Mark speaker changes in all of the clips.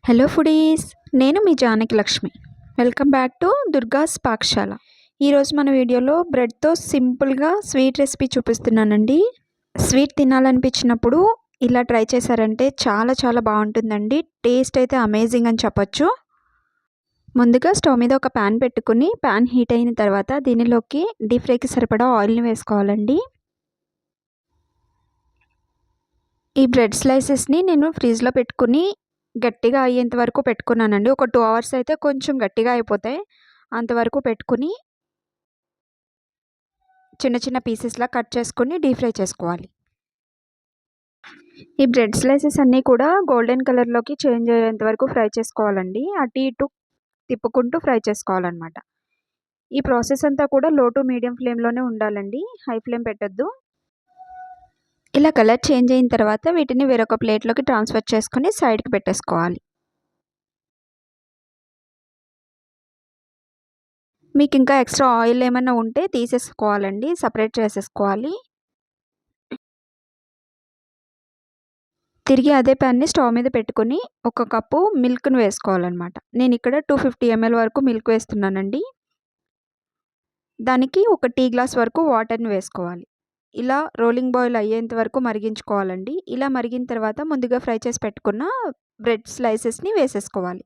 Speaker 1: Hello foodies, నేను మీ Janaki Lakshmi. Welcome back to Durga's Pakasala. ఈరోజు మన వీడియోలో బ్రెడ్తో సింపుల్గా స్వీట్ రెసిపీ చూపిస్తున్నానండి. స్వీట్ తినాలనిపించినప్పుడు ఇలా ట్రై చేశారంటే చాలా చాలా బాగుంటుందండి. టేస్ట్ అయితే అమేజింగ్ అని చెప్పొచ్చు. ముందుగా స్టవ్ మీద ఒక ప్యాన్ పెట్టుకుని ప్యాన్ హీట్ అయిన తర్వాత దీనిలోకి డీప్ ఫ్రైకి సరిపడా ఆయిల్ని వేసుకోవాలండి. ఈ బ్రెడ్ స్లైసెస్ని నేను ఫ్రిడ్జ్లో పెట్టుకుని గట్టిగా అయ్యేంత వరకు పెట్టుకున్నానండి. ఒక 2 అవర్స్ అయితే కొంచెం గట్టిగా అయిపోతాయి. అంతవరకు పెట్టుకుని చిన్న చిన్న పీసెస్లా కట్ చేసుకుని డీప్ ఫ్రై చేసుకోవాలి. ఈ బ్రెడ్ స్లైసెస్ అన్నీ కూడా గోల్డెన్ కలర్లోకి చేంజ్ అయ్యేంత వరకు ఫ్రై చేసుకోవాలండి. అటు ఇటు తిప్పుకుంటూ ఫ్రై చేసుకోవాలన్నమాట. ఈ ప్రాసెస్ అంతా కూడా లో టు మీడియం ఫ్లేమ్లోనే ఉండాలండి, హై ఫ్లేమ్ పెట్టద్దు. ఇలా కలర్ చేంజ్ అయిన తర్వాత వీటిని వేరొక ప్లేట్లోకి ట్రాన్స్ఫర్ చేసుకుని సైడ్కి పెట్టేసుకోవాలి. మీకు ఇంకా ఎక్స్ట్రా ఆయిల్ ఏమైనా ఉంటే తీసేసుకోవాలండి, సపరేట్ చేసేసుకోవాలి. తిరిగి అదే ప్యాన్ని స్టవ్ మీద పెట్టుకుని 1 కప్పు మిల్క్ను వేసుకోవాలన్నమాట. నేను ఇక్కడ 250 ml వరకు మిల్క్ వేస్తున్నానండి. దానికి 1 టీ గ్లాస్ వరకు వాటర్ని వేసుకోవాలి. ఇలా రోలింగ్ బాయిల్ అయ్యేంత వరకు మరిగించుకోవాలండి. ఇలా మరిగిన తర్వాత ముందుగా ఫ్రై చేసి పెట్టుకున్న బ్రెడ్ స్లైసెస్ని వేసేసుకోవాలి.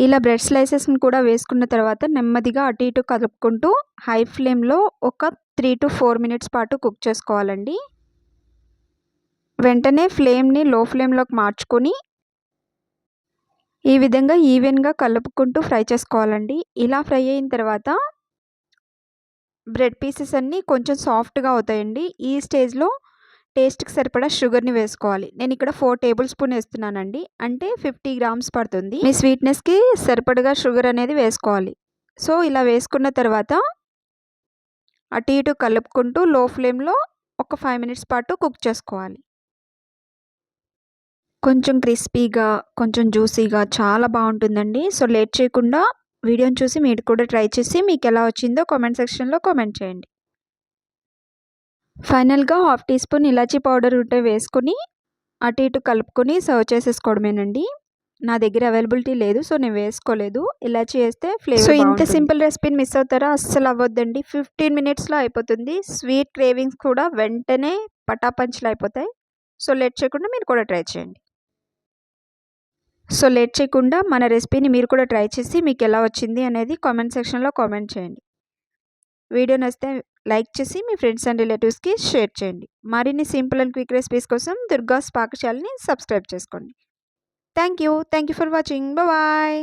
Speaker 1: ఇలా బ్రెడ్ స్లైసెస్ని కూడా వేసుకున్న తర్వాత నెమ్మదిగా అటు ఇటు కలుపుకుంటూ హై ఫ్లేమ్లో ఒక 3 to 4 minutes పాటు కుక్ చేసుకోవాలండి. వెంటనే ఫ్లేమ్ని లో ఫ్లేమ్లోకి మార్చుకొని ఈ విధంగా ఈవెన్గా కలుపుకుంటూ ఫ్రై చేసుకోవాలండి. ఇలా ఫ్రై అయిన తర్వాత బ్రెడ్ పీసెస్ అన్నీ కొంచెం సాఫ్ట్గా అవుతాయండి. ఈ స్టేజ్లో టేస్ట్కి సరిపడా షుగర్ని వేసుకోవాలి. నేను ఇక్కడ 4 టేబుల్ స్పూన్ వేస్తున్నానండి, అంటే 50 grams పడుతుంది. మీ స్వీట్నెస్కి సరిపడగా షుగర్ అనేది వేసుకోవాలి. సో ఇలా వేసుకున్న తర్వాత అటు ఇటు కలుపుకుంటూ లో ఫ్లేమ్లో ఒక 5 minutes పాటు కుక్ చేసుకోవాలి. కొంచెం క్రిస్పీగా, కొంచెం జ్యూసీగా చాలా బాగుంటుందండి. సో లేట్ చేయకుండా వీడియోని చూసి మీరు కూడా ట్రై చేసి మీకు ఎలా వచ్చిందో కామెంట్ సెక్షన్లో కామెంట్ చేయండి. ఫైనల్గా 1/2 టీ స్పూన్ ఇలాచీ పౌడర్ ఉంటే వేసుకొని అటు ఇటు కలుపుకొని సర్వ్ చేసేసుకోవడమేనండి. నా దగ్గర అవైలబిలిటీ లేదు, సో నేను వేసుకోలేదు. ఇలాచీ వేస్తే ఫ్లేవర్. సో ఇంత సింపుల్ రెసిపీని మిస్ అవుతారా? అస్సలు అవ్వద్దండి. 15 minutesలో అయిపోతుంది. స్వీట్ క్రేవింగ్స్ కూడా వెంటనే పటాపంచలు అయిపోతాయి. సో లేట్ చేయకుండా మీరు కూడా ట్రై చేయండి. సో లేట్ చేయకుండా మన రెసిపీని మీరు కూడా ట్రై చేసి మీకు ఎలా వచ్చింది అనేది కామెంట్ సెక్షన్లో కామెంట్ చేయండి. వీడియో నచ్చితే లైక్ చేసి మీ ఫ్రెండ్స్ అండ్ రిలేటివ్స్కి షేర్ చేయండి. మరిన్ని సింపుల్ అండ్ క్విక్ రెసిపీస్ కోసం దుర్గాస్ పాకశాలని సబ్స్క్రైబ్ చేసుకోండి. Thank you for watching. Bye.